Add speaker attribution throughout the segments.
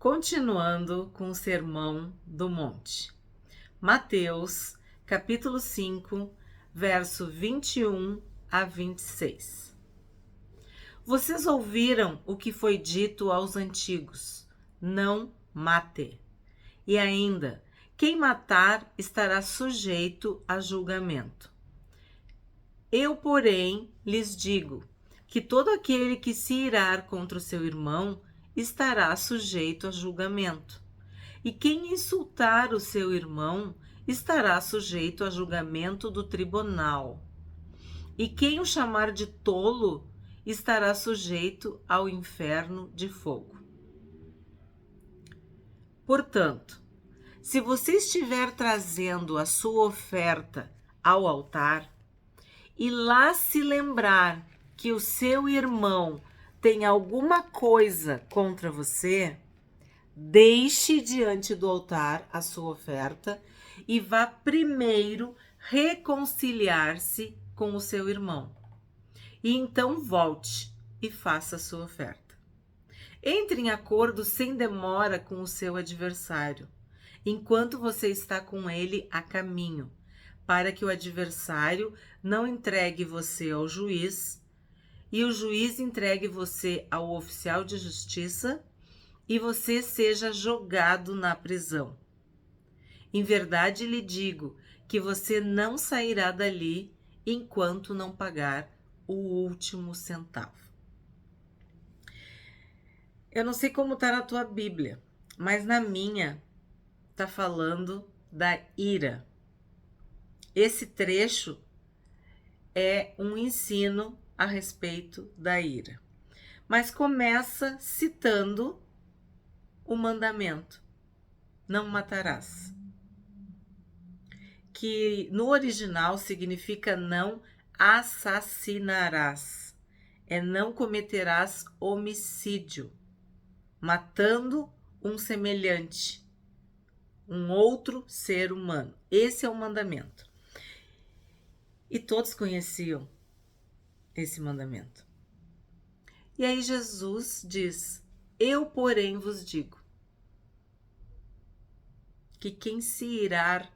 Speaker 1: Continuando com o Sermão do Monte. Mateus, capítulo 5, verso 21 a 26. Vocês ouviram o que foi dito aos antigos: não mate. E ainda, quem matar estará sujeito a julgamento. Eu, porém, lhes digo que todo aquele que se irar contra o seu irmão estará sujeito a julgamento. E quem insultar o seu irmão estará sujeito a julgamento do tribunal. E quem o chamar de tolo estará sujeito ao inferno de fogo. Portanto, se você estiver trazendo a sua oferta ao altar e lá se lembrar que o seu irmão tem alguma coisa contra você, deixe diante do altar a sua oferta e vá primeiro reconciliar-se com o seu irmão. E então volte e faça a sua oferta. Entre em acordo sem demora com o seu adversário, enquanto você está com ele a caminho, para que o adversário não entregue você ao juiz, e o juiz entregue você ao oficial de justiça, e você seja jogado na prisão. Em verdade lhe digo que você não sairá dali enquanto não pagar o último centavo. Eu não sei como está na tua Bíblia, mas na minha está falando da ira. Esse trecho é um ensino a respeito da ira, mas começa citando o mandamento: não matarás, que no original significa não assassinarás, é não cometerás homicídio, matando um semelhante, um outro ser humano. Esse é o mandamento. E todos conheciam esse mandamento. E aí Jesus diz: eu, porém, vos digo que quem se irar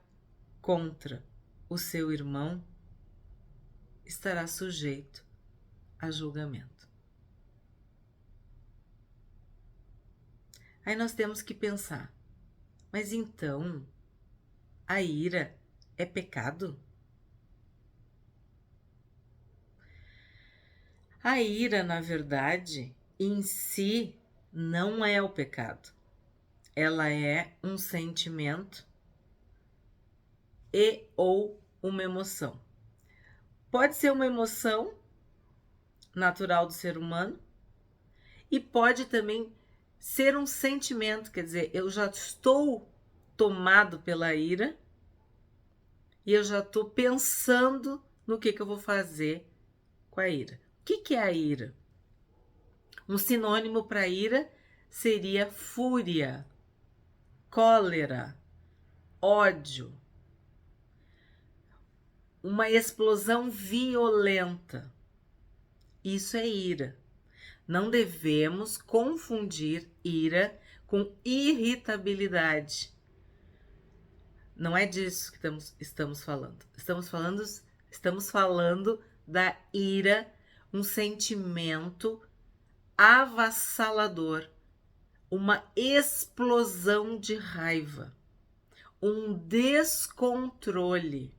Speaker 1: contra o seu irmão estará sujeito a julgamento. Aí nós temos que pensar, mas então a ira é pecado? A ira, na verdade, em si não é o pecado. Ela é um sentimento e ou uma emoção. Pode ser uma emoção natural do ser humano e pode também ser um sentimento, quer dizer, eu já estou tomado pela ira e eu já estou pensando no que eu vou fazer com a ira. O que é a ira? Um sinônimo para ira seria fúria, cólera, ódio, uma explosão violenta. Isso é ira. Não devemos confundir ira com irritabilidade. Não é disso que estamos falando. Estamos falando da ira, um sentimento avassalador, uma explosão de raiva, um descontrole.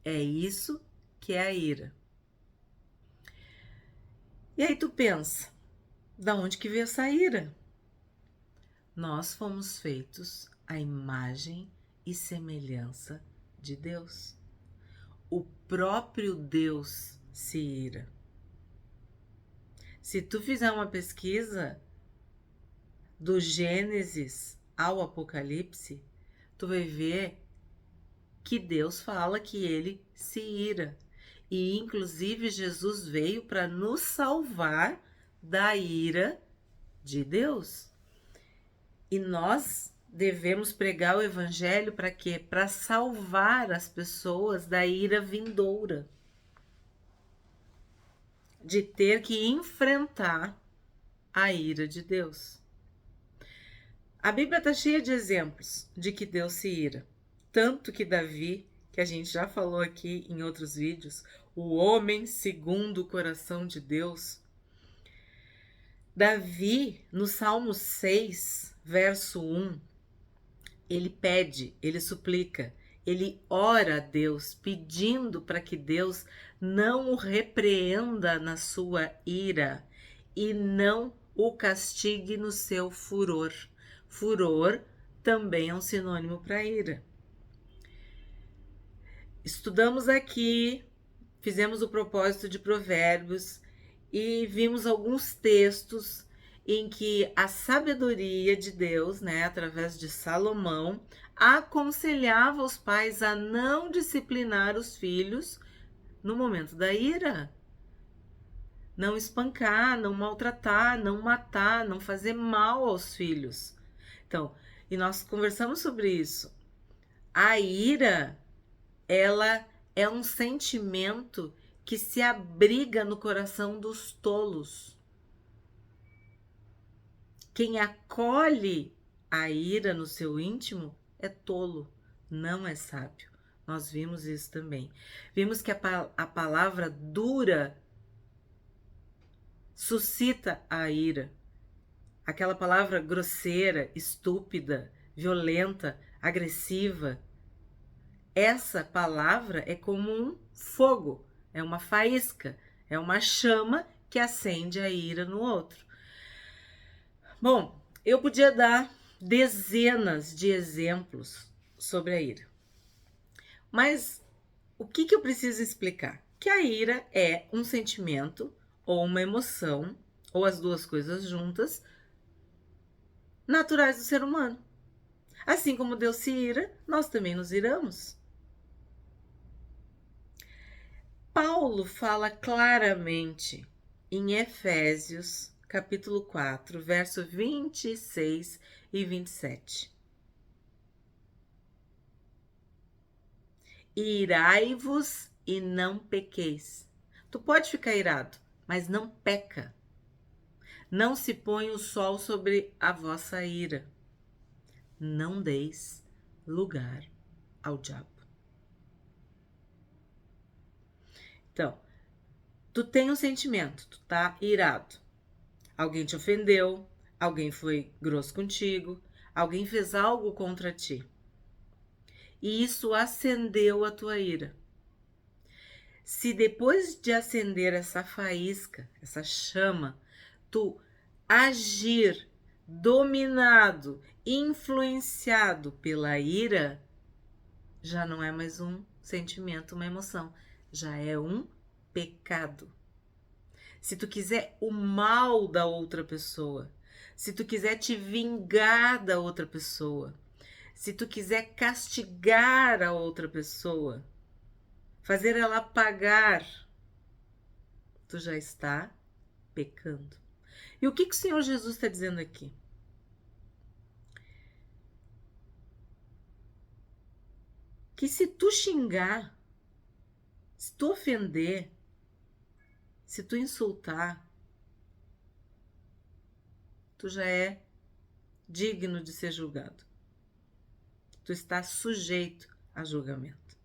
Speaker 1: É isso que é a ira. E aí tu pensa, da onde que veio essa ira? Nós fomos feitos à imagem e semelhança de Deus. O próprio Deus se ira. Se tu fizer uma pesquisa do Gênesis ao Apocalipse, tu vai ver que Deus fala que ele se ira. E inclusive Jesus veio para nos salvar da ira de Deus. E nós devemos pregar o evangelho para quê? Para salvar as pessoas da ira vindoura, de ter que enfrentar a ira de Deus. A Bíblia está cheia de exemplos de que Deus se ira. Tanto que Davi, que a gente já falou aqui em outros vídeos, o homem segundo o coração de Deus. Davi, no Salmo 6, verso 1, ele pede, ele suplica, ele ora a Deus, pedindo para que Deus não o repreenda na sua ira e não o castigue no seu furor. Furor também é um sinônimo para ira. Estudamos aqui, fizemos o propósito de Provérbios e vimos alguns textos em que a sabedoria de Deus, né, através de Salomão, aconselhava os pais a não disciplinar os filhos no momento da ira. Não espancar, não maltratar, não matar, não fazer mal aos filhos. Então, e nós conversamos sobre isso. A ira, ela é um sentimento que se abriga no coração dos tolos. Quem acolhe a ira no seu íntimo é tolo, não é sábio. Nós vimos isso também. Vimos que a palavra dura suscita a ira. Aquela palavra grosseira, estúpida, violenta, agressiva. Essa palavra é como um fogo, é uma faísca, é uma chama que acende a ira no outro. Bom, eu podia dar dezenas de exemplos sobre a ira. Mas o que eu preciso explicar? Que a ira é um sentimento ou uma emoção, ou as duas coisas juntas, naturais do ser humano. Assim como Deus se ira, nós também nos iramos. Paulo fala claramente em Efésios, capítulo 4, verso 26 e 27. Irai-vos e não pequeis. Tu pode ficar irado, mas não peca. Não se põe o sol sobre a vossa ira. Não deis lugar ao diabo. Então, tu tem um sentimento, tu tá irado. Alguém te ofendeu, alguém foi grosso contigo, alguém fez algo contra ti. E isso acendeu a tua ira. Se depois de acender essa faísca, essa chama, tu agir dominado, influenciado pela ira, já não é mais um sentimento, uma emoção, já é um pecado. Se tu quiser o mal da outra pessoa, se tu quiser te vingar da outra pessoa, se tu quiser castigar a outra pessoa, fazer ela pagar, tu já está pecando. E o que o Senhor Jesus está dizendo aqui? Que se tu xingar, se tu ofender, se tu insultar, tu já é digno de ser julgado. Tu está sujeito a julgamento.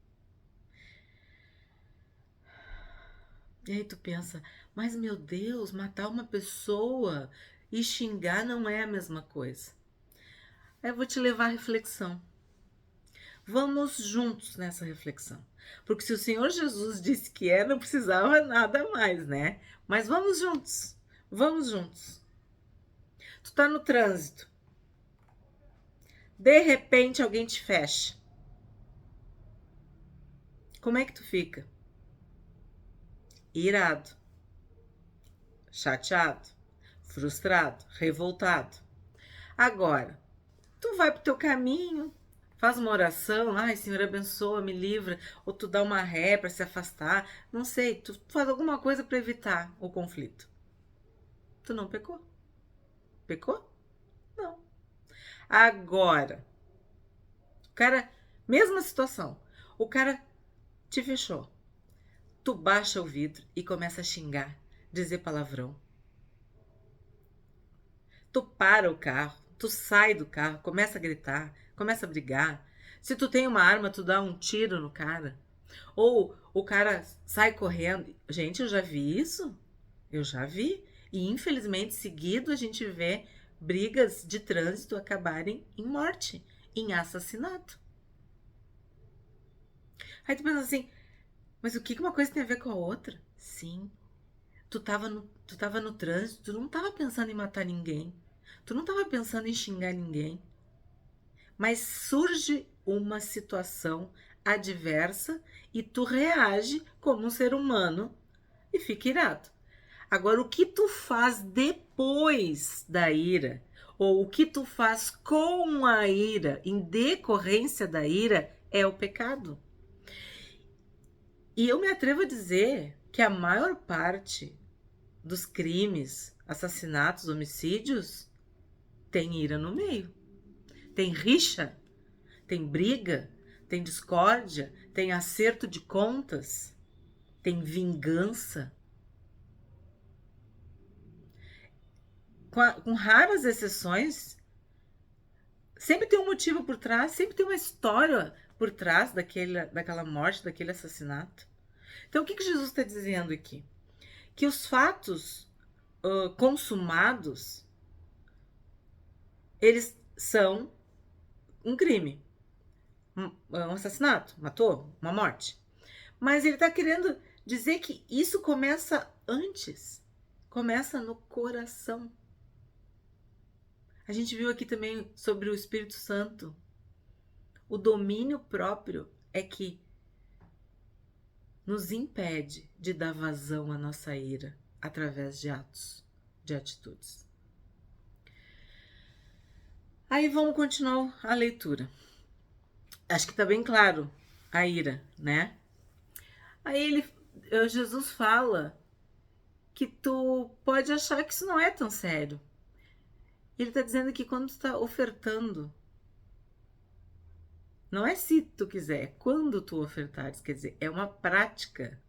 Speaker 1: E aí tu pensa, mas meu Deus, matar uma pessoa e xingar não é a mesma coisa. Aí eu vou te levar à reflexão. Vamos juntos nessa reflexão. Porque se o Senhor Jesus disse que não precisava nada mais, né? Mas vamos juntos. Vamos juntos. Tu tá no trânsito. De repente alguém te fecha. Como é que tu fica? Irado, chateado, frustrado, revoltado. Agora, tu vai pro teu caminho, faz uma oração, ai, Senhor, abençoa, me livra, ou tu dá uma ré para se afastar, não sei, tu faz alguma coisa para evitar o conflito. Tu não pecou? Pecou? Não. Agora, o cara, mesma situação, o cara te fechou. Tu baixa o vidro e começa a xingar, dizer palavrão. Tu para o carro, tu sai do carro, começa a gritar, começa a brigar. Se tu tem uma arma, tu dá um tiro no cara. Ou o cara sai correndo. Gente, eu já vi isso. Eu já vi. E infelizmente, seguido, a gente vê brigas de trânsito acabarem em morte, em assassinato. Aí tu pensa assim, mas o que uma coisa tem a ver com a outra? Sim. Tu tava no trânsito, tu não tava pensando em matar ninguém. Tu não tava pensando em xingar ninguém. Mas surge uma situação adversa e tu reage como um ser humano e fica irado. Agora, o que tu faz depois da ira, ou o que tu faz com a ira, em decorrência da ira, é o pecado. E eu me atrevo a dizer que a maior parte dos crimes, assassinatos, homicídios, tem ira no meio. Tem rixa, tem briga, tem discórdia, tem acerto de contas, tem vingança. Com raras exceções, sempre tem um motivo por trás, sempre tem uma história por trás daquela morte, daquele assassinato. Então, o que Jesus está dizendo aqui? Que os fatos consumados, eles são um crime, um assassinato, matou, uma morte. Mas ele está querendo dizer que isso começa antes, começa no coração. A gente viu aqui também sobre o Espírito Santo. O domínio próprio é que nos impede de dar vazão à nossa ira através de atos, de atitudes. Aí vamos continuar a leitura. Acho que está bem claro a ira, né? Aí Jesus fala que tu pode achar que isso não é tão sério. Ele está dizendo que quando tu está ofertando, não é se tu quiser, é quando tu ofertares. Quer dizer, é uma prática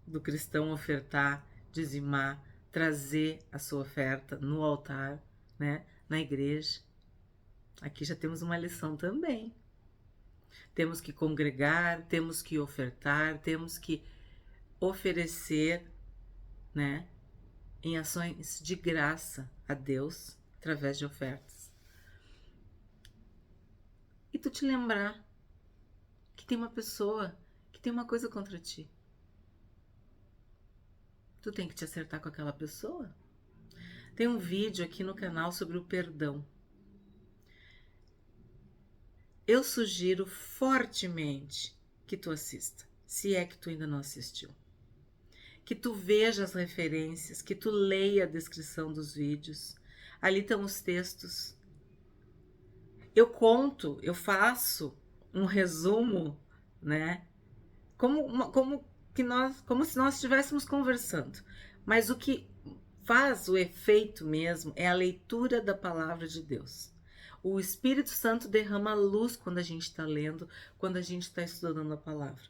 Speaker 1: do cristão ofertar, dizimar, trazer a sua oferta no altar, né, na igreja. Aqui já temos uma lição também. Temos que congregar, temos que ofertar, temos que oferecer, né, em ações de graça a Deus através de ofertas. E tu te lembrar que tem uma pessoa que tem uma coisa contra ti. Tu tem que te acertar com aquela pessoa. Tem um vídeo aqui no canal sobre o perdão. Eu sugiro fortemente que tu assista, se é que tu ainda não assistiu. Que tu veja as referências, que tu leia a descrição dos vídeos. Ali estão os textos. Eu faço um resumo, né? Como se nós estivéssemos conversando. Mas o que faz o efeito mesmo é a leitura da palavra de Deus. O Espírito Santo derrama luz quando a gente está lendo, quando a gente está estudando a palavra.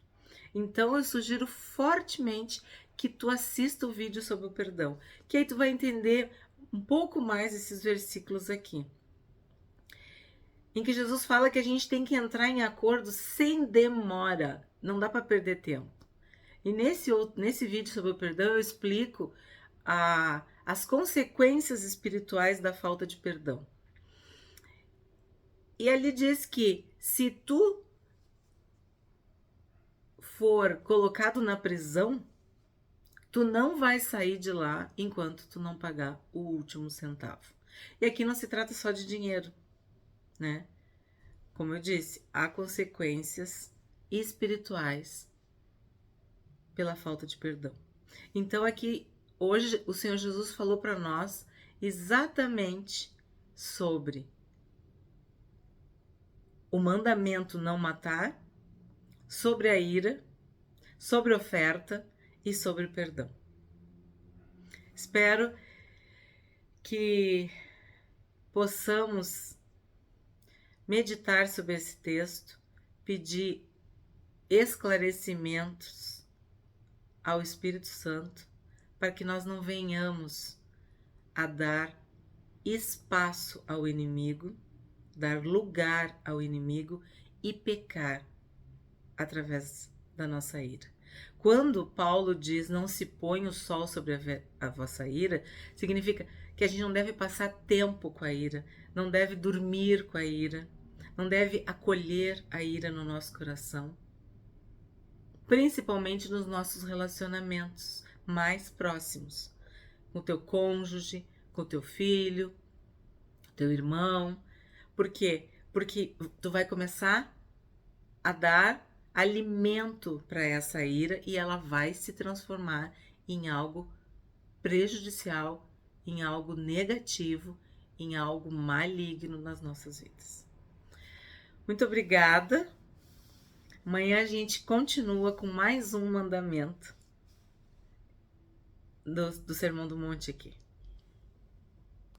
Speaker 1: Então eu sugiro fortemente que tu assista o vídeo sobre o perdão, que aí tu vai entender um pouco mais esses versículos aqui, em que Jesus fala que a gente tem que entrar em acordo sem demora, não dá para perder tempo. E nesse vídeo sobre o perdão eu explico as consequências espirituais da falta de perdão. E ali diz que se tu for colocado na prisão, tu não vai sair de lá enquanto tu não pagar o último centavo. E aqui não se trata só de dinheiro, né? Como eu disse, há consequências espirituais pela falta de perdão. Então aqui, hoje, o Senhor Jesus falou para nós exatamente sobre o mandamento não matar, sobre a ira, sobre a oferta e sobre o perdão. Espero que possamos meditar sobre esse texto, pedir esclarecimentos ao Espírito Santo, para que nós não venhamos a dar espaço ao inimigo, dar lugar ao inimigo e pecar através da nossa ira. Quando Paulo diz não se põe o sol sobre a vossa ira, significa que a gente não deve passar tempo com a ira, não deve dormir com a ira, não deve acolher a ira no nosso coração, principalmente nos nossos relacionamentos mais próximos, com o teu cônjuge, com o teu filho, teu irmão. Por quê? Porque tu vai começar a dar alimento para essa ira e ela vai se transformar em algo prejudicial, em algo negativo, em algo maligno nas nossas vidas. Muito obrigada. Amanhã a gente continua com mais um mandamento do Sermão do Monte aqui.